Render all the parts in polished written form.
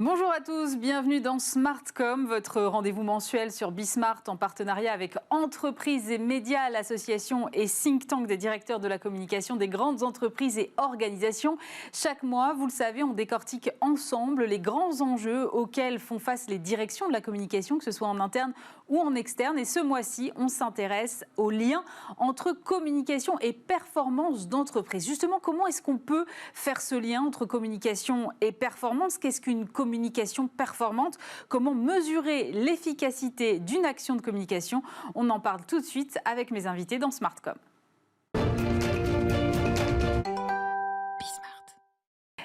Bonjour à tous, bienvenue dans Smartcom, votre rendez-vous mensuel sur Bismart en partenariat avec Entreprises et Médias, l'association et think tank des directeurs de la communication des grandes entreprises et organisations. Chaque mois, vous le savez, on décortique ensemble les grands enjeux auxquels font face les directions de la communication, que ce soit en interne ou en externe. Et ce mois-ci, on s'intéresse au lien entre communication et performance d'entreprise. Justement, comment est-ce qu'on peut faire ce lien entre communication et performance? Qu'est-ce qu'une communication performante? Comment mesurer l'efficacité d'une action de communication? On en parle tout de suite avec mes invités dans Smartcom.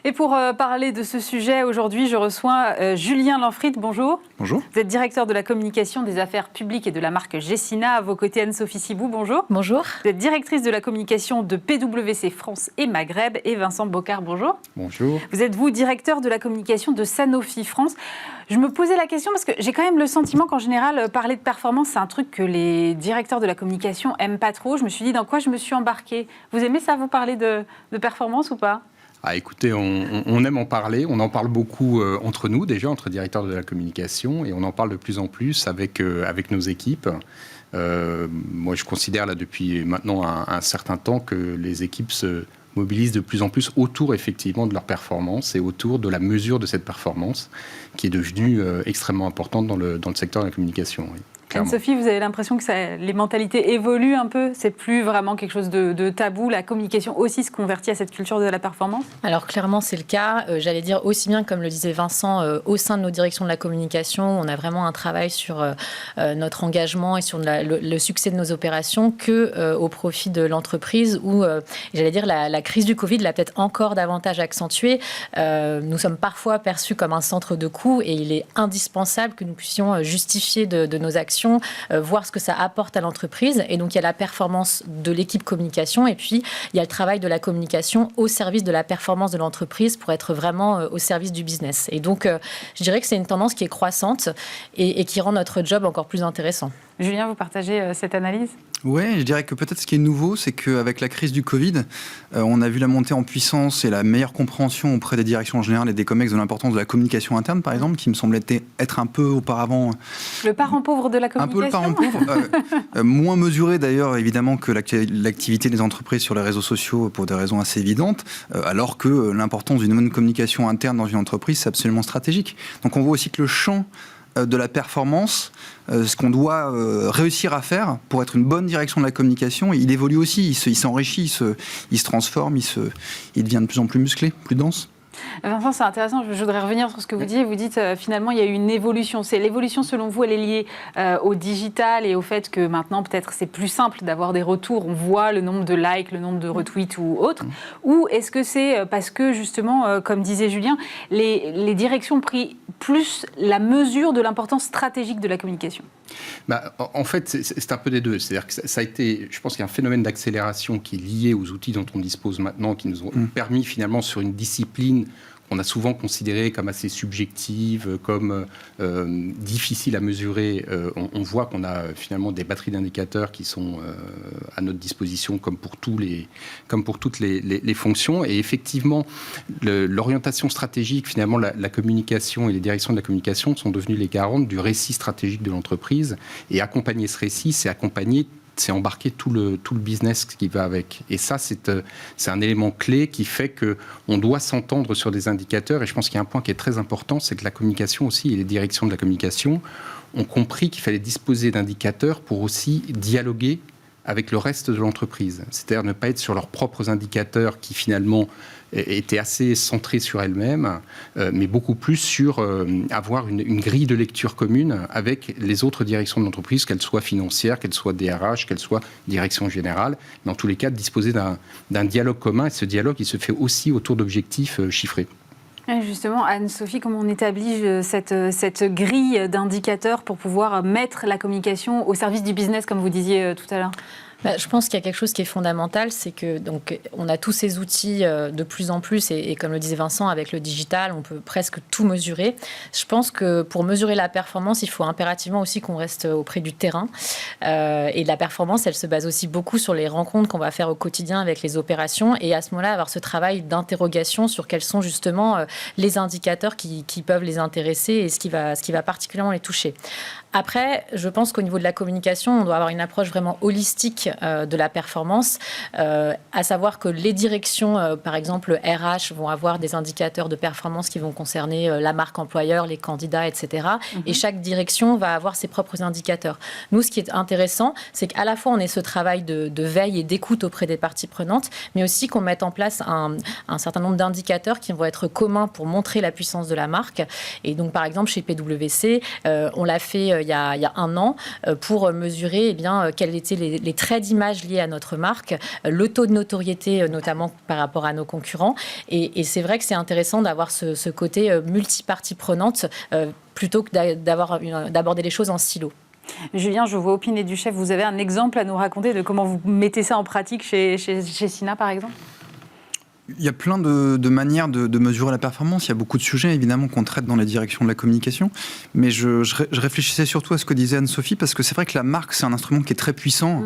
Et pour parler de ce sujet, aujourd'hui, je reçois Julien Lanfried. Bonjour. Bonjour. Vous êtes directeur de la communication des affaires publiques et de la marque Gessina. À vos côtés, Anne-Sophie Sibou. Bonjour. Bonjour. Vous êtes directrice de la communication de PwC France et Maghreb. Et Vincent Bocard. Bonjour. Bonjour. Vous êtes, vous, directeur de la communication de Sanofi France. Je me posais la question parce que j'ai quand même le sentiment qu'en général, parler de performance, c'est un truc que les directeurs de la communication n'aiment pas trop. Je me suis dit, dans quoi je me suis embarquée? Vous aimez ça, vous parler de performance ou pas? Écoutez, on aime en parler, on en parle beaucoup entre nous déjà, entre directeurs de la communication, et on en parle de plus en plus avec nos équipes. Moi, je considère là depuis maintenant un certain temps que les équipes se mobilisent de plus en plus autour effectivement de leur performance et autour de la mesure de cette performance qui est devenue extrêmement importante dans le secteur de la communication. Oui. Anne-Sophie, vous avez l'impression que les mentalités évoluent un peu? C'est plus vraiment quelque chose de tabou? La communication aussi se convertit à cette culture de la performance? Alors clairement, c'est le cas. J'allais dire aussi bien, comme le disait Vincent, au sein de nos directions de la communication, on a vraiment un travail sur notre engagement et sur le succès de nos opérations que au profit de l'entreprise où, j'allais dire, la crise du Covid l'a peut-être encore davantage accentué. Nous sommes parfois perçus comme un centre de coût et il est indispensable que nous puissions justifier de nos actions, voir ce que ça apporte à l'entreprise. Et donc, il y a la performance de l'équipe communication et puis il y a le travail de la communication au service de la performance de l'entreprise pour être vraiment au service du business. Et donc, je dirais que c'est une tendance qui est croissante et qui rend notre job encore plus intéressant. Julien, vous partagez cette analyse? Oui, je dirais que peut-être ce qui est nouveau, c'est qu'avec la crise du Covid, on a vu la montée en puissance et la meilleure compréhension auprès des directions générales et des COMEX de l'importance de la communication interne, par exemple, qui me semblait être un peu auparavant... Le parent pauvre de la communication? Un peu le parent pauvre. Moins mesuré d'ailleurs, évidemment, que l'activité des entreprises sur les réseaux sociaux pour des raisons assez évidentes, alors que l'importance d'une bonne communication interne dans une entreprise, c'est absolument stratégique. Donc on voit aussi que le champ de la performance, ce qu'on doit réussir à faire pour être une bonne direction de la communication, il évolue aussi, il s'enrichit, il se transforme, il devient de plus en plus musclé, plus dense. Vincent, c'est intéressant, je voudrais revenir sur ce que vous dites. Vous dites finalement il y a eu une évolution. C'est l'évolution selon vous, elle est liée au digital et au fait que maintenant peut-être c'est plus simple d'avoir des retours. On voit le nombre de likes, le nombre de retweets ou autres. Ou est-ce que c'est parce que justement, comme disait Julien, les directions ont pris plus la mesure de l'importance stratégique de la communication? En fait, c'est un peu des deux. C'est-à-dire que ça a été, je pense qu'il y a un phénomène d'accélération qui est lié aux outils dont on dispose maintenant, qui nous ont permis finalement sur une discipline qu'on a souvent considérée comme assez subjective, comme difficile à mesurer. On voit qu'on a finalement des batteries d'indicateurs qui sont à notre disposition comme pour toutes les fonctions. Et effectivement, l'orientation stratégique, finalement, la communication et les directions de la communication sont devenues les garantes du récit stratégique de l'entreprise. Et accompagner ce récit, c'est embarquer tout le business qui va avec. Et ça, c'est un élément clé qui fait qu'on doit s'entendre sur des indicateurs. Et je pense qu'il y a un point qui est très important, c'est que la communication aussi et les directions de la communication ont compris qu'il fallait disposer d'indicateurs pour aussi dialoguer avec le reste de l'entreprise. C'est-à-dire ne pas être sur leurs propres indicateurs qui finalement étaient assez centrés sur elles-mêmes, mais beaucoup plus sur avoir une grille de lecture commune avec les autres directions de l'entreprise, qu'elles soient financières, qu'elles soient DRH, qu'elles soient direction générale, mais en tous les cas de disposer d'un dialogue commun. Et ce dialogue, il se fait aussi autour d'objectifs chiffrés. Justement, Anne-Sophie, comment on établit cette grille d'indicateurs pour pouvoir mettre la communication au service du business, comme vous disiez tout à l'heure? Je pense qu'il y a quelque chose qui est fondamental, c'est que donc, on a tous ces outils de plus en plus, et comme le disait Vincent, avec le digital, on peut presque tout mesurer. Je pense que pour mesurer la performance, il faut impérativement aussi qu'on reste auprès du terrain. Et la performance, elle se base aussi beaucoup sur les rencontres qu'on va faire au quotidien avec les opérations, et à ce moment-là, avoir ce travail d'interrogation sur quels sont justement les indicateurs qui peuvent les intéresser et ce qui va particulièrement les toucher. Après, je pense qu'au niveau de la communication, on doit avoir une approche vraiment holistique de la performance, à savoir que les directions, par exemple RH, vont avoir des indicateurs de performance qui vont concerner la marque employeur, les candidats, etc. Et chaque direction va avoir ses propres indicateurs. Nous, ce qui est intéressant, c'est qu'à la fois on ait ce travail de veille et d'écoute auprès des parties prenantes, mais aussi qu'on mette en place un certain nombre d'indicateurs qui vont être communs pour montrer la puissance de la marque. Et donc, par exemple, chez PwC, on l'a fait il y a un an pour mesurer quels étaient les traits d'image liés à notre marque, le taux de notoriété notamment par rapport à nos concurrents. Et c'est vrai que c'est intéressant d'avoir ce côté multipartie prenante plutôt que d'aborder les choses en silo. Julien, je vois opiner du chef. Vous avez un exemple à nous raconter de comment vous mettez ça en pratique chez Sina, par exemple ? Il y a plein de manières de mesurer la performance. Il y a beaucoup de sujets, évidemment, qu'on traite dans la direction de la communication. Mais je réfléchissais surtout à ce que disait Anne-Sophie, parce que c'est vrai que la marque, c'est un instrument qui est très puissant,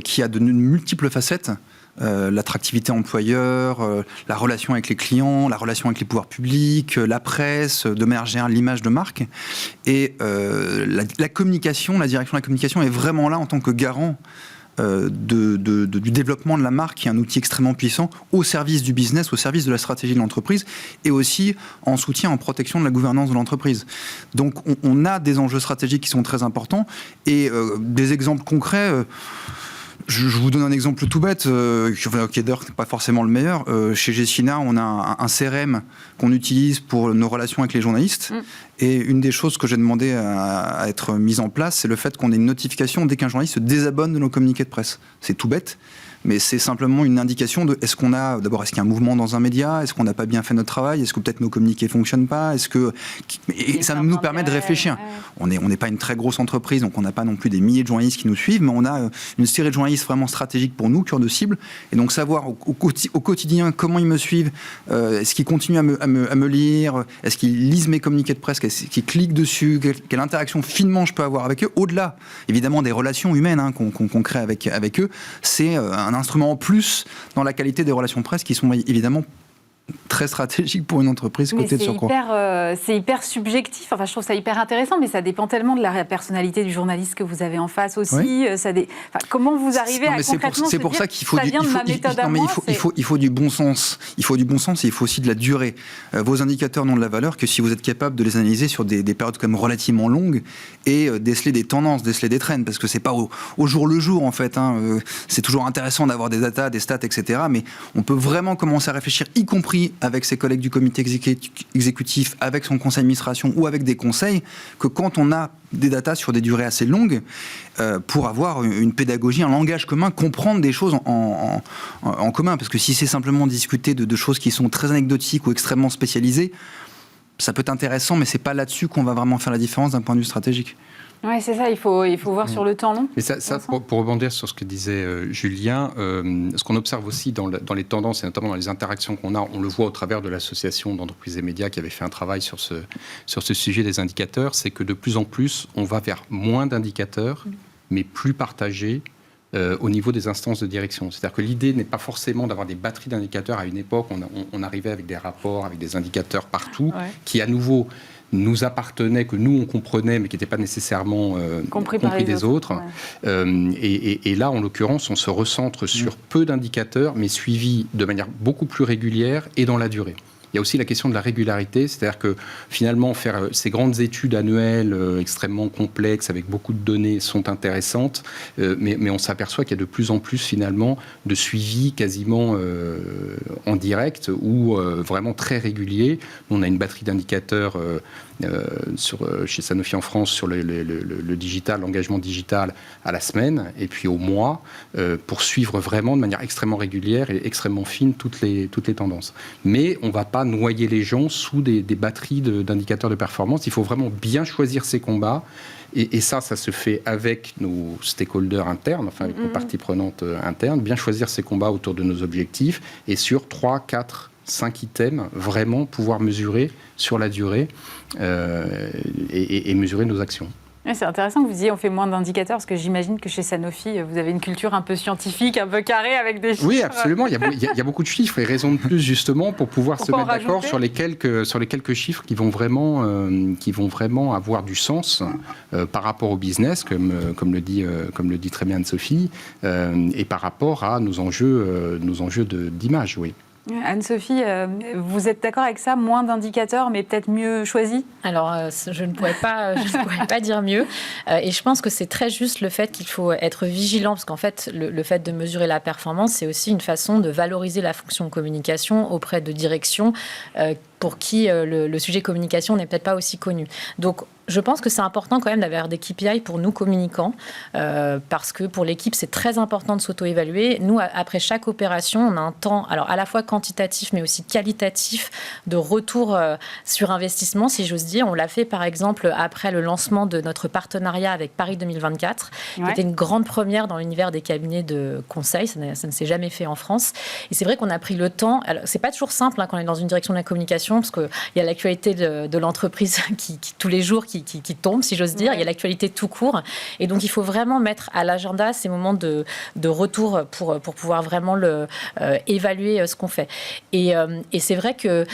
qui a de multiples facettes. L'attractivité employeur, la relation avec les clients, la relation avec les pouvoirs publics, la presse, de manière générale, l'image de marque. Et la communication, la direction de la communication est vraiment là en tant que garant du développement de la marque, qui est un outil extrêmement puissant au service du business, au service de la stratégie de l'entreprise, et aussi en soutien, en protection de la gouvernance de l'entreprise. Donc on a des enjeux stratégiques qui sont très importants, et des exemples concrets. Je vous donne un exemple tout bête, qui est d'ailleurs pas forcément le meilleur. Chez Gecina, on a un CRM qu'on utilise pour nos relations avec les journalistes. Et une des choses que j'ai demandé à être mise en place, c'est le fait qu'on ait une notification dès qu'un journaliste se désabonne de nos communiqués de presse. C'est tout bête, mais c'est simplement une indication de est-ce qu'il y a un mouvement dans un média, est-ce qu'on n'a pas bien fait notre travail, est-ce que peut-être nos communiqués ne fonctionnent pas, et ça nous permet de réfléchir. On n'est pas une très grosse entreprise, donc on n'a pas non plus des milliers de journalistes qui nous suivent, mais on a une série de journalistes vraiment stratégiques pour nous, cœur de cible, et donc savoir au quotidien comment ils me suivent, est-ce qu'ils continuent à me lire, est-ce qu'ils lisent mes communiqués de presse, est-ce qu'ils cliquent dessus, quelle interaction finement je peux avoir avec eux, au-delà évidemment des relations humaines qu'on crée avec eux, c'est un instrument en plus dans la qualité des relations presse qui sont évidemment très stratégique pour une entreprise côté de surcroît. C'est hyper subjectif. Enfin, je trouve ça hyper intéressant, mais ça dépend tellement de la personnalité du journaliste que vous avez en face aussi. Oui. Comment vous arrivez à concrètement c'est pour ça qu'il faut il faut du bon sens. Il faut du bon sens et il faut aussi de la durée. Vos indicateurs n'ont de la valeur que si vous êtes capable de les analyser sur des périodes quand même relativement longues et déceler des tendances, déceler des trends, parce que c'est pas au jour le jour en fait. C'est toujours intéressant d'avoir des datas, des stats, etc. Mais on peut vraiment commencer à réfléchir, y compris avec ses collègues du comité exécutif, avec son conseil d'administration ou avec des conseils, que quand on a des datas sur des durées assez longues, pour avoir une pédagogie, un langage commun, comprendre des choses en commun. Parce que si c'est simplement discuter de choses qui sont très anecdotiques ou extrêmement spécialisées, ça peut être intéressant, mais c'est pas là-dessus qu'on va vraiment faire la différence d'un point de vue stratégique. Oui, c'est ça, il faut voir sur le temps long. Mais ça pour rebondir sur ce que disait Julien, ce qu'on observe aussi dans les tendances, et notamment dans les interactions qu'on a, on le voit au travers de l'association d'entreprises et médias qui avait fait un travail sur ce sujet des indicateurs, c'est que de plus en plus, on va vers moins d'indicateurs, mais plus partagés au niveau des instances de direction. C'est-à-dire que l'idée n'est pas forcément d'avoir des batteries d'indicateurs. À une époque, on arrivait avec des rapports, avec des indicateurs partout, qui à nouveau nous appartenaient, que nous on comprenait, mais qui n'étaient pas nécessairement compris des autres. Ouais. Et là, en l'occurrence, on se recentre sur peu d'indicateurs, mais suivis de manière beaucoup plus régulière et dans la durée. Il y a aussi la question de la régularité, c'est-à-dire que finalement faire ces grandes études annuelles extrêmement complexes avec beaucoup de données sont intéressantes, mais on s'aperçoit qu'il y a de plus en plus finalement de suivi quasiment en direct ou vraiment très régulier. On a une batterie d'indicateurs chez Sanofi en France sur le digital, l'engagement digital à la semaine, et puis au mois, pour suivre vraiment de manière extrêmement régulière et extrêmement fine toutes les tendances. Mais on ne va pas noyer les gens sous des batteries d'indicateurs de performance. Il faut vraiment bien choisir ses combats. Et ça se fait avec nos stakeholders internes, enfin avec nos parties prenantes internes, bien choisir ses combats autour de nos objectifs et sur 3, 4, 5 items, vraiment pouvoir mesurer sur la durée et mesurer nos actions. Ouais, c'est intéressant que vous disiez on fait moins d'indicateurs, parce que j'imagine que chez Sanofi, vous avez une culture un peu scientifique, un peu carrée avec des chiffres. Oui, absolument. Il y a beaucoup de chiffres et raison de plus justement pour pouvoir se mettre d'accord sur les quelques chiffres qui vont vraiment avoir du sens par rapport au business, comme le dit très bien Anne-Sophie, et par rapport à nos enjeux d'image, oui. Anne-Sophie, vous êtes d'accord avec ça? Moins d'indicateurs, mais peut-être mieux choisis? Alors, je ne pourrais pas dire mieux. Et je pense que c'est très juste le fait qu'il faut être vigilant, parce qu'en fait, le fait de mesurer la performance, c'est aussi une façon de valoriser la fonction communication auprès de directions pour qui le sujet communication n'est peut-être pas aussi connu. Donc, je pense que c'est important quand même d'avoir des KPI pour nous communicants, parce que pour l'équipe, c'est très important de s'auto-évaluer. Nous, après chaque opération, on a un temps, alors à la fois quantitatif, mais aussi qualitatif, de retour sur investissement, si j'ose dire. On l'a fait, par exemple, après le lancement de notre partenariat avec Paris 2024, qui était une grande première dans l'univers des cabinets de conseil. Ça ne s'est jamais fait en France. Et c'est vrai qu'on a pris le temps. Alors, c'est pas toujours simple quand on est dans une direction de la communication, parce qu'il y a l'actualité de l'entreprise qui tous les jours, qui tombe, si j'ose dire. Il y a l'actualité tout court. Et donc, il faut vraiment mettre à l'agenda ces moments de retour pour pouvoir vraiment évaluer ce qu'on fait. Et c'est vrai que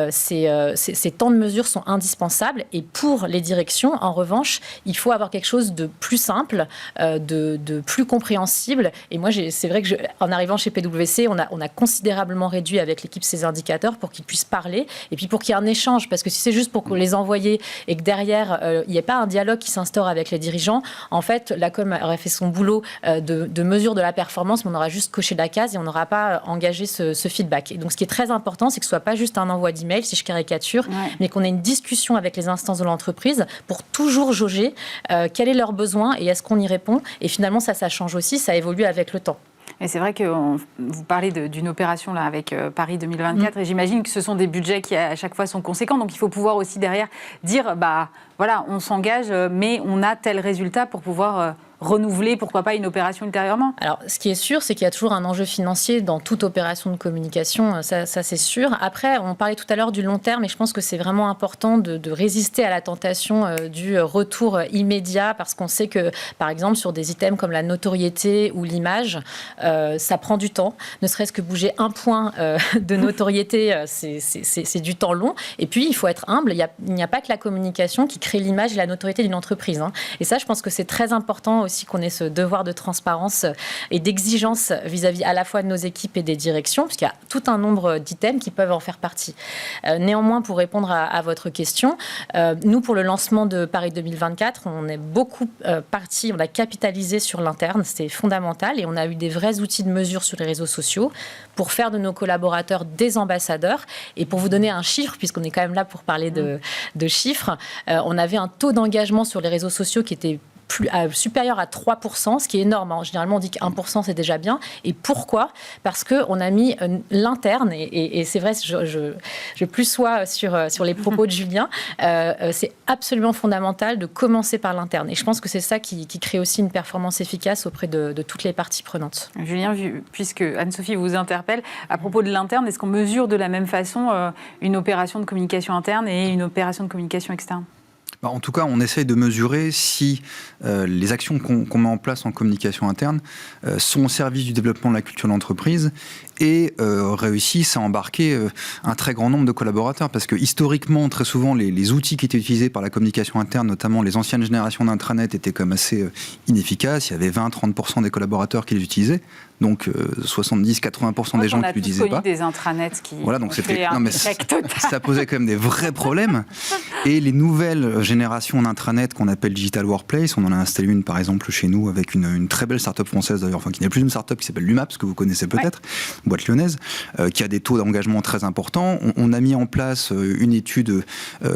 ces temps de mesure sont indispensables. Et pour les directions, en revanche, il faut avoir quelque chose de plus simple, de plus compréhensible. Et moi, c'est vrai que en arrivant chez PwC, on a considérablement réduit avec l'équipe ces indicateurs pour qu'ils puissent parler et puis pour qu'il y ait un échange. Parce que si c'est juste pour les envoyer et que derrière, il n'y ait pas un dialogue qui s'instaure avec les dirigeants, en fait, la com aurait fait son boulot de mesure de la performance, mais on aura juste coché la case et on n'aura pas engagé ce feedback. Et donc, ce qui est très important, c'est que ce ne soit pas juste un envoi d'email, si je caricature, mais qu'on ait une discussion avec les instances de l'entreprise pour toujours jauger quel est leur besoin et est-ce qu'on y répond. Et finalement, ça change aussi, ça évolue avec le temps. Et c'est vrai que vous parlez d'une opération là, avec Paris 2024 et j'imagine que ce sont des budgets qui à chaque fois sont conséquents. Donc il faut pouvoir aussi derrière dire, voilà, on s'engage, mais on a tel résultat pour pouvoir renouveler, pourquoi pas, une opération ultérieurement. Alors, ce qui est sûr, c'est qu'il y a toujours un enjeu financier dans toute opération de communication, ça c'est sûr. Après, on parlait tout à l'heure du long terme, et je pense que c'est vraiment important de résister à la tentation du retour immédiat, parce qu'on sait que, par exemple, sur des items comme la notoriété ou l'image, ça prend du temps. Ne serait-ce que bouger un point de notoriété, c'est du temps long. Et puis, il faut être humble. Il n'y a pas que la communication qui crée l'image et la notoriété d'une entreprise, hein. Et ça, je pense que c'est très important aussi qu'on ait ce devoir de transparence et d'exigence vis-à-vis à la fois de nos équipes et des directions, puisqu'il y a tout un nombre d'items qui peuvent en faire partie. Néanmoins, pour répondre à votre question, nous, pour le lancement de Paris 2024, on est beaucoup parti, on a capitalisé sur l'interne, c'était fondamental, et on a eu des vrais outils de mesure sur les réseaux sociaux pour faire de nos collaborateurs des ambassadeurs. Et pour vous donner un chiffre, puisqu'on est quand même là pour parler de chiffres, on avait un taux d'engagement sur les réseaux sociaux qui était supérieur à 3%, ce qui est énorme, hein. Généralement, on dit que 1%, c'est déjà bien. Et pourquoi ? Parce qu'on a mis l'interne, et c'est vrai, je plus sois sur les propos de Julien, c'est absolument fondamental de commencer par l'interne. Et je pense que c'est ça qui crée aussi une performance efficace auprès de toutes les parties prenantes. Julien, puisque Anne-Sophie vous interpelle, à propos de l'interne, est-ce qu'on mesure de la même façon une opération de communication interne et une opération de communication externe ? En tout cas, on essaye de mesurer si les actions qu'on met en place en communication interne sont au service du développement de la culture de l'entreprise et réussissent à embarquer un très grand nombre de collaborateurs. Parce que historiquement, très souvent, les outils qui étaient utilisés par la communication interne, notamment les anciennes générations d'intranet, étaient quand même assez inefficaces. Il y avait 20-30% des collaborateurs qui les utilisaient. Donc 70-80% des gens qui l'utilisaient pas. On a tous connu des intranets qui voilà, donc ont fait un échec total. Ça posait quand même des vrais problèmes. Et les nouvelles générations génération d'intranet qu'on appelle Digital Workplace. On en a installé une, par exemple, chez nous, avec une très belle start-up française, d'ailleurs, enfin, qui n'est plus une start-up, qui s'appelle l'UMAPS, que vous connaissez peut-être, boîte lyonnaise, qui a des taux d'engagement très importants. On a mis en place une étude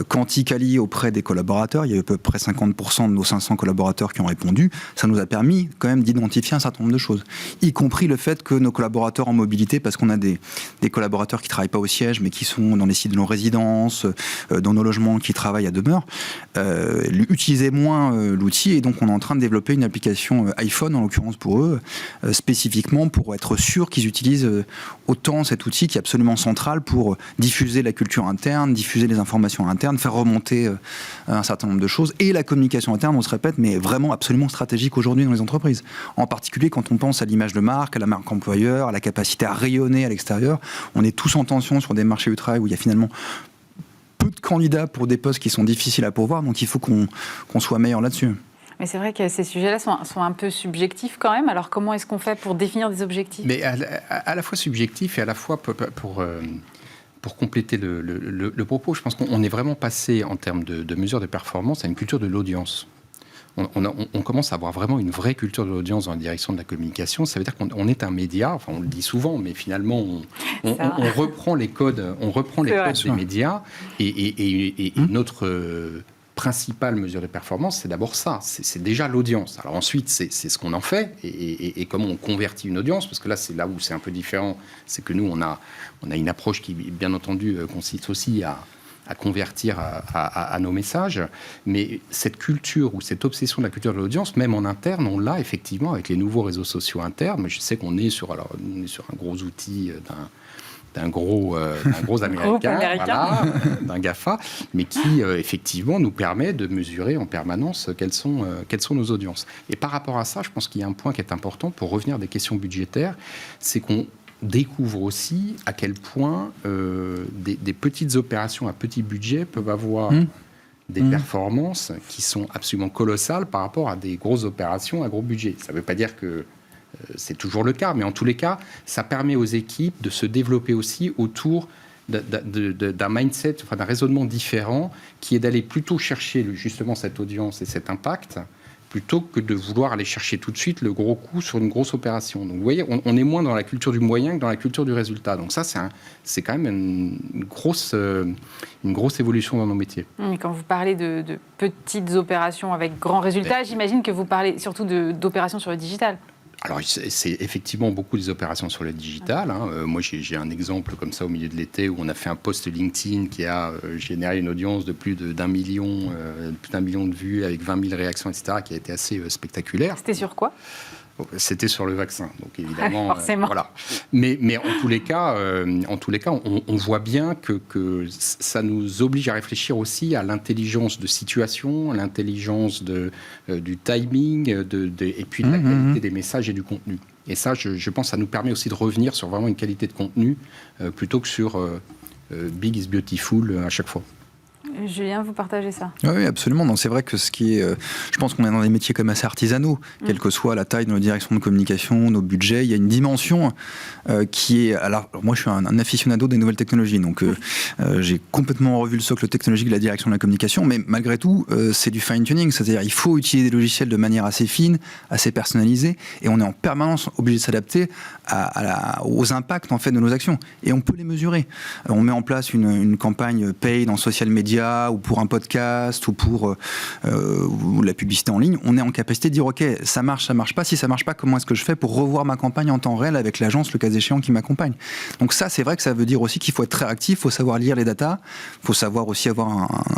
quanti-quali auprès des collaborateurs. Il y a eu à peu près 50% de nos 500 collaborateurs qui ont répondu. Ça nous a permis quand même d'identifier un certain nombre de choses, y compris le fait que nos collaborateurs en mobilité, parce qu'on a des collaborateurs qui ne travaillent pas au siège, mais qui sont dans les sites de nos résidences, dans nos logements, qui travaillent à demeure, utilisaient moins l'outil. Et donc, on est en train de développer une application iPhone, en l'occurrence pour eux, spécifiquement pour être sûr qu'ils utilisent autant cet outil qui est absolument central pour diffuser la culture interne, diffuser les informations internes, faire remonter un certain nombre de choses. Et la communication interne, on se répète, mais vraiment absolument stratégique aujourd'hui dans les entreprises. En particulier quand on pense à l'image de marque, à la marque employeur, à la capacité à rayonner à l'extérieur. On est tous en tension sur des marchés du travail où il y a finalement peu de candidats pour des postes qui sont difficiles à pourvoir, donc il faut qu'on soit meilleur là-dessus. Mais c'est vrai que ces sujets-là sont un peu subjectifs quand même. Alors comment est-ce qu'on fait pour définir des objectifs ? Mais à la fois subjectif et à la fois pour compléter le propos, je pense qu'on est vraiment passé en termes de mesures de performance à une culture de l'audience. On commence à avoir vraiment une vraie culture de l'audience dans la direction de la communication. Ça veut dire qu'on est un média, enfin on le dit souvent, mais finalement on reprend les codes, des médias et notre principale mesure de performance, c'est d'abord ça, c'est déjà l'audience. Alors ensuite, c'est ce qu'on en fait et comment on convertit une audience, parce que là, c'est là où c'est un peu différent, c'est que nous, on a une approche qui, bien entendu, consiste aussi à convertir à nos messages, mais cette culture ou cette obsession de la culture de l'audience, même en interne, on l'a effectivement avec les nouveaux réseaux sociaux internes, mais je sais qu'on est sur un gros outil d'un gros américain, voilà, d'un GAFA, mais qui effectivement nous permet de mesurer en permanence quelles sont nos audiences. Et par rapport à ça, je pense qu'il y a un point qui est important pour revenir à des questions budgétaires, c'est qu'on découvre aussi à quel point des petites opérations à petit budget peuvent avoir des performances qui sont absolument colossales par rapport à des grosses opérations à gros budget. Ça ne veut pas dire que c'est toujours le cas, mais en tous les cas, ça permet aux équipes de se développer aussi autour d'un mindset, enfin d'un raisonnement différent, qui est d'aller plutôt chercher justement cette audience et cet impact, plutôt que de vouloir aller chercher tout de suite le gros coup sur une grosse opération. Donc vous voyez, on est moins dans la culture du moyen que dans la culture du résultat. Donc ça, c'est quand même une grosse évolution dans nos métiers. Mais quand vous parlez de petites opérations avec grands résultats, j'imagine que vous parlez surtout d'opérations sur le digital. Alors, c'est effectivement beaucoup des opérations sur le digital. Moi, j'ai un exemple comme ça au milieu de l'été où on a fait un post LinkedIn qui a généré une audience de plus d'un million de vues avec 20 000 réactions, etc., qui a été assez spectaculaire. C'était sur quoi ? C'était sur le vaccin, donc évidemment. Forcément. Voilà. Mais en tous les cas, on voit bien que ça nous oblige à réfléchir aussi à l'intelligence de situation, à l'intelligence du timing, et puis de la qualité des messages et du contenu. Et ça, je pense, ça nous permet aussi de revenir sur vraiment une qualité de contenu plutôt que sur Big is Beautiful à chaque fois. Julien, vous partagez ça ? Oui, absolument. Donc, c'est vrai que je pense qu'on est dans des métiers comme assez artisanaux, quelle que soit la taille de nos directions de communication, nos budgets. Il y a une dimension qui est... Alors, moi, je suis un aficionado des nouvelles technologies, donc j'ai complètement revu le socle technologique de la direction de la communication, mais malgré tout, c'est du fine-tuning, c'est-à-dire il faut utiliser des logiciels de manière assez fine, assez personnalisée, et on est en permanence obligé de s'adapter aux impacts en fait de nos actions, et on peut les mesurer. On met en place une campagne paid en social media ou pour un podcast ou pour la publicité en ligne, on est en capacité de dire ok, ça marche pas, si ça marche pas, comment est-ce que je fais pour revoir ma campagne en temps réel avec l'agence, le cas échéant, qui m'accompagne. Donc ça, c'est vrai que ça veut dire aussi qu'il faut être très actif, il faut savoir lire les datas, il faut savoir aussi avoir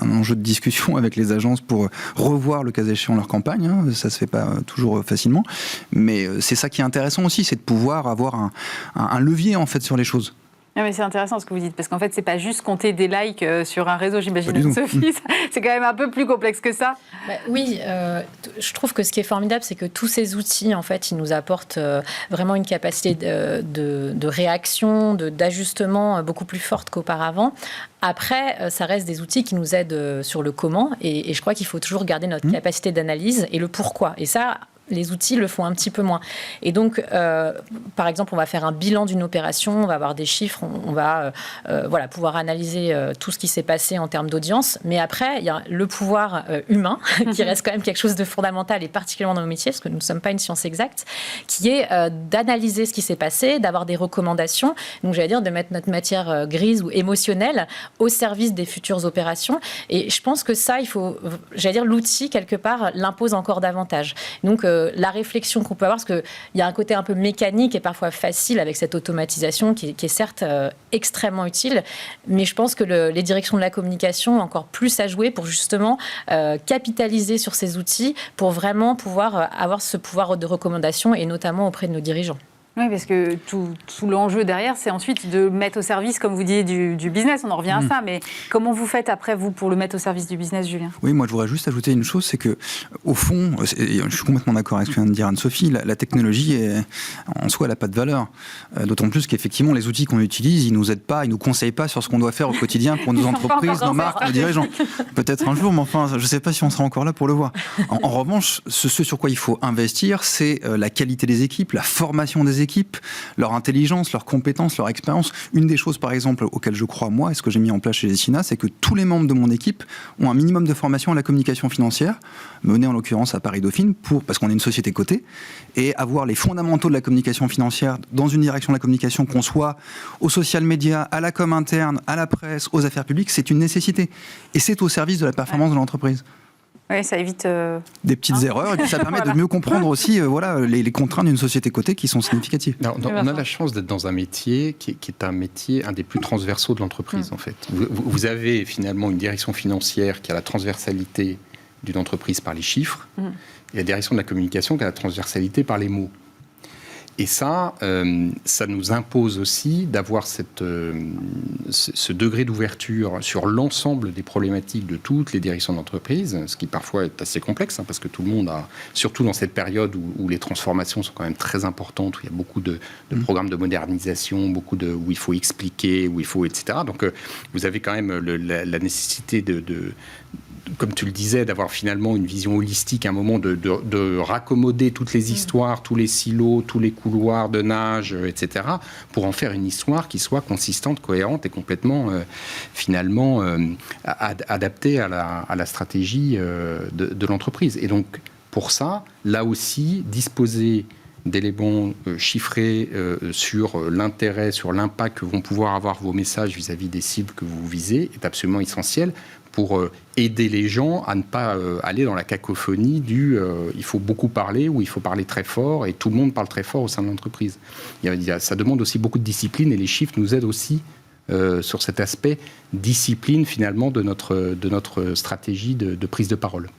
un enjeu de discussion avec les agences pour revoir le cas échéant leur campagne, ça se fait pas toujours facilement, mais c'est ça qui est intéressant aussi, c'est de pouvoir avoir un levier en fait sur les choses. Non, mais c'est intéressant ce que vous dites, parce qu'en fait, c'est pas juste compter des likes sur un réseau, j'imagine, Sophie. C'est quand même un peu plus complexe que ça. Oui, je trouve que ce qui est formidable, c'est que tous ces outils, en fait, ils nous apportent vraiment une capacité de réaction, d'ajustement beaucoup plus forte qu'auparavant. Après, ça reste des outils qui nous aident sur le comment, et je crois qu'il faut toujours garder notre capacité d'analyse et le pourquoi. Et ça, les outils le font un petit peu moins. Et donc, par exemple, on va faire un bilan d'une opération, on va avoir des chiffres, on va pouvoir analyser tout ce qui s'est passé en termes d'audience. Mais après, il y a le pouvoir humain, qui reste quand même quelque chose de fondamental, et particulièrement dans nos métiers, parce que nous ne sommes pas une science exacte, qui est d'analyser ce qui s'est passé, d'avoir des recommandations, donc j'allais dire de mettre notre matière grise ou émotionnelle au service des futures opérations. Et je pense que ça, il faut, j'allais dire, l'outil, quelque part, l'impose encore davantage. Donc, la réflexion qu'on peut avoir, parce qu'il y a un côté un peu mécanique et parfois facile avec cette automatisation qui est certes extrêmement utile, mais je pense que les directions de la communication ont encore plus à jouer pour justement capitaliser sur ces outils pour vraiment pouvoir avoir ce pouvoir de recommandation et notamment auprès de nos dirigeants. Oui, parce que tout l'enjeu derrière, c'est ensuite de mettre au service, comme vous dites, du business. On en revient à ça, mais comment vous faites après, vous, pour le mettre au service du business, Julien ? Oui, moi, je voudrais juste ajouter une chose, c'est que, au fond, je suis complètement d'accord avec ce que vient de dire Anne-Sophie, la technologie, en soi, elle n'a pas de valeur. D'autant plus qu'effectivement, les outils qu'on utilise, ils ne nous aident pas, ils ne nous conseillent pas sur ce qu'on doit faire au quotidien pour nos entreprises, nos marques, nos dirigeants. Peut-être un jour, mais enfin, je ne sais pas si on sera encore là pour le voir. En revanche, ce sur quoi il faut investir, c'est la qualité des équipes, la formation des équipes, leur intelligence, leurs compétences, leur expérience. Une des choses, par exemple, auxquelles je crois, moi, et ce que j'ai mis en place chez Destina, c'est que tous les membres de mon équipe ont un minimum de formation à la communication financière, menée en l'occurrence à Paris Dauphine, parce qu'on est une société cotée, et avoir les fondamentaux de la communication financière dans une direction de la communication, qu'on soit aux social media, à la com interne, à la presse, aux affaires publiques, c'est une nécessité. Et c'est au service de la performance de l'entreprise. Oui, ça évite... des petites erreurs, et puis ça permet de mieux comprendre aussi les contraintes d'une société cotée qui sont significatives. Alors, on a la chance d'être dans un métier qui est un métier, un des plus transversaux de l'entreprise, en fait. Vous avez finalement une direction financière qui a la transversalité d'une entreprise par les chiffres, et la direction de la communication qui a la transversalité par les mots. Et ça nous impose aussi d'avoir ce degré d'ouverture sur l'ensemble des problématiques de toutes les directions d'entreprise, ce qui parfois est assez complexe, parce que tout le monde a, surtout dans cette période où les transformations sont quand même très importantes, où il y a beaucoup de programmes de modernisation, où il faut expliquer, où il faut, etc. Donc vous avez quand même la nécessité comme tu le disais, d'avoir finalement une vision holistique, à un moment de raccommoder toutes les histoires, tous les silos, tous les couloirs de nage, etc., pour en faire une histoire qui soit consistante, cohérente et complètement, finalement, adaptée à la stratégie de l'entreprise. Et donc, pour ça, là aussi, disposer d'éléments chiffrés sur l'intérêt, sur l'impact que vont pouvoir avoir vos messages vis-à-vis des cibles que vous visez est absolument essentiel pour aider les gens à ne pas aller dans la cacophonie il faut beaucoup parler ou il faut parler très fort et tout le monde parle très fort au sein de l'entreprise. Ça demande aussi beaucoup de discipline et les chiffres nous aident aussi sur cet aspect discipline finalement de notre stratégie de prise de parole.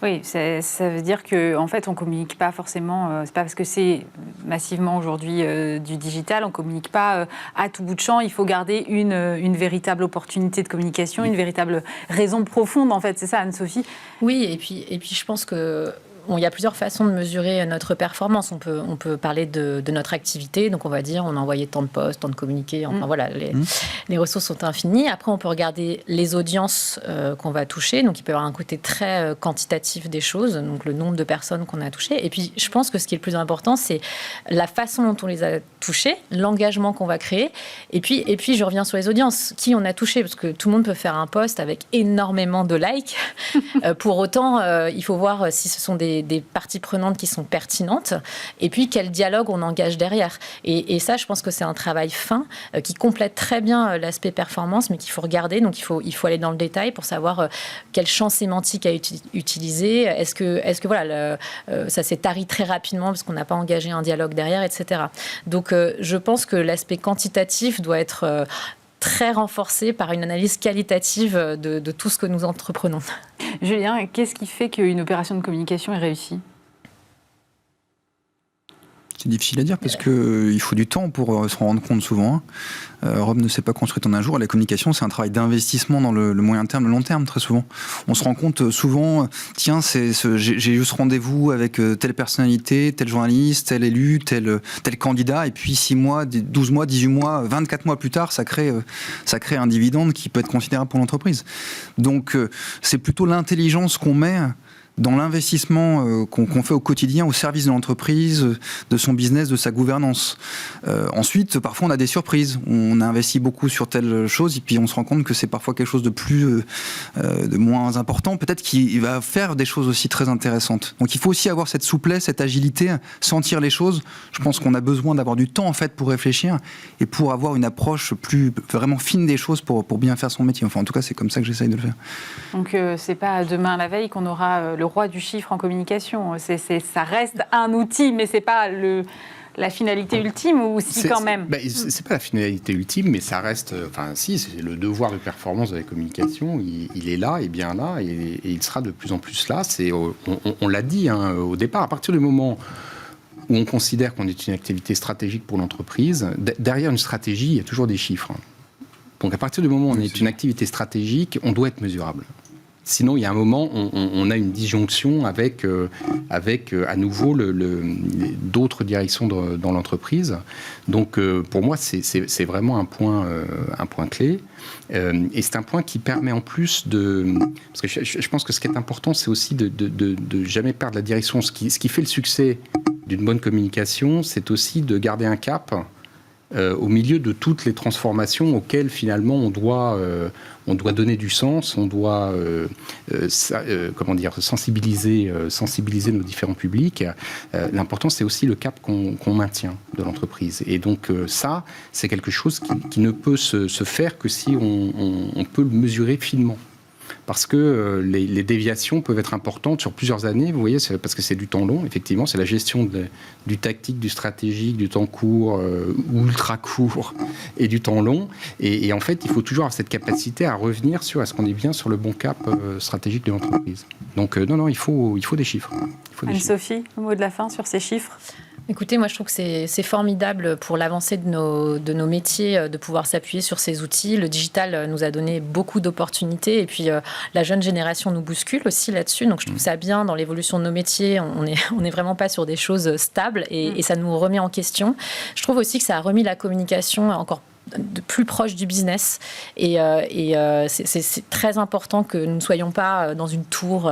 Oui, ça veut dire qu'en fait, on ne communique pas forcément, c'est pas parce que c'est massivement aujourd'hui du digital, on ne communique pas à tout bout de champ, il faut garder une véritable opportunité de communication, une véritable raison profonde en fait, c'est ça Anne-Sophie ? Oui, et puis je pense que... Bon, il y a plusieurs façons de mesurer notre performance. On peut parler de notre activité. Donc, on va dire, on a envoyé tant de posts, tant de communiqués. Enfin, voilà, les ressources sont infinies. Après, on peut regarder les audiences qu'on va toucher. Donc, il peut y avoir un côté très quantitatif des choses. Donc, le nombre de personnes qu'on a touchées. Et puis, je pense que ce qui est le plus important, c'est la façon dont on les a touchées, l'engagement qu'on va créer. Et puis, je reviens sur les audiences. Qui on a touché ? Parce que tout le monde peut faire un post avec énormément de likes. Pour autant, il faut voir si ce sont des parties prenantes qui sont pertinentes et puis quel dialogue on engage derrière. Et ça, je pense que c'est un travail fin qui complète très bien l'aspect performance, mais qu'il faut regarder. Donc, il faut aller dans le détail pour savoir quel champ sémantique à utiliser. Est-ce que voilà, ça s'est tari très rapidement parce qu'on n'a pas engagé un dialogue derrière, etc. Donc, je pense que l'aspect quantitatif doit être très renforcé par une analyse qualitative de tout ce que nous entreprenons. Julien, qu'est-ce qui fait qu'une opération de communication est réussie ? C'est difficile à dire parce qu'il faut du temps pour se rendre compte souvent. Rome ne s'est pas construite en un jour. La communication, c'est un travail d'investissement dans le moyen terme, le long terme, très souvent. On se rend compte souvent, tiens, j'ai eu ce rendez-vous avec telle personnalité, tel journaliste, tel élu, tel candidat, et puis 6 mois, 12 mois, 18 mois, 24 mois plus tard, ça crée un dividende qui peut être considérable pour l'entreprise. Donc, c'est plutôt l'intelligence qu'on met dans l'investissement qu'on fait au quotidien au service de l'entreprise, de son business, de sa gouvernance. Ensuite, parfois on a des surprises. On a investi beaucoup sur telle chose et puis on se rend compte que c'est parfois quelque chose de moins important, peut-être qu'il va faire des choses aussi très intéressantes. Donc il faut aussi avoir cette souplesse, cette agilité, sentir les choses. Je pense qu'on a besoin d'avoir du temps en fait pour réfléchir et pour avoir une approche plus vraiment fine des choses pour bien faire son métier. Enfin en tout cas c'est comme ça que j'essaye de le faire. Donc c'est pas demain la veille qu'on aura le roi du chiffre en communication. Ça reste un outil, mais c'est pas la finalité ultime, ou si quand même c'est pas la finalité ultime, mais ça reste... Enfin, si, c'est le devoir de performance de la communication. Il est là, et bien là, et il sera de plus en plus là. On l'a dit au départ, à partir du moment où on considère qu'on est une activité stratégique pour l'entreprise, derrière une stratégie, il y a toujours des chiffres. Donc, à partir du moment où on est une activité stratégique, on doit être mesurable. Sinon, il y a un moment, on a une disjonction avec à nouveau d'autres directions dans l'entreprise. Donc, pour moi, c'est vraiment un point clé. Et c'est un point qui permet en plus de... Parce que je pense que ce qui est important, c'est aussi de jamais perdre la direction. Ce qui fait le succès d'une bonne communication, c'est aussi de garder un cap au milieu de toutes les transformations auxquelles finalement on doit donner du sens, on doit sensibiliser nos différents publics. L'important, c'est aussi le cap qu'on maintient de l'entreprise. Et donc ça, c'est quelque chose qui ne peut se faire que si on peut le mesurer finement. Parce que les déviations peuvent être importantes sur plusieurs années, vous voyez, parce que c'est du temps long, effectivement, c'est la gestion du tactique, du stratégique, du temps court ou ultra court et du temps long. Et en fait, il faut toujours avoir cette capacité à revenir est-ce qu'on est bien sur le bon cap stratégique de l'entreprise. Donc non, il faut des chiffres. Anne-Sophie, le mot de la fin sur ces chiffres. Écoutez, moi je trouve que c'est formidable pour l'avancée de nos métiers de pouvoir s'appuyer sur ces outils. Le digital nous a donné beaucoup d'opportunités et puis la jeune génération nous bouscule aussi là-dessus. Donc je trouve ça bien dans l'évolution de nos métiers. On n'est vraiment pas sur des choses stables et ça nous remet en question. Je trouve aussi que ça a remis la communication encore de plus proche du business et c'est très important que nous ne soyons pas dans une tour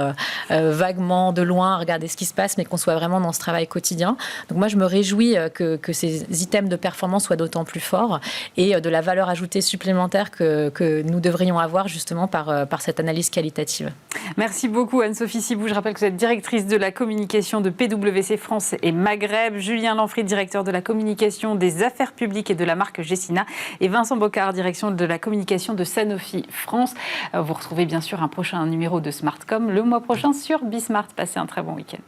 vaguement de loin à regarder ce qui se passe, mais qu'on soit vraiment dans ce travail quotidien. Donc moi je me réjouis que ces items de performance soient d'autant plus forts et de la valeur ajoutée supplémentaire que nous devrions avoir justement par cette analyse qualitative. Merci beaucoup Anne-Sophie Sibou. Je rappelle que vous êtes directrice de la communication de PwC France et Maghreb, Julien Lanfried, directeur de la communication des affaires publiques et de la marque Gessina, et Vincent Bocard, direction de la communication de Sanofi France. Vous retrouvez bien sûr un prochain numéro de Smartcom le mois prochain sur Bismart. Passez un très bon week-end.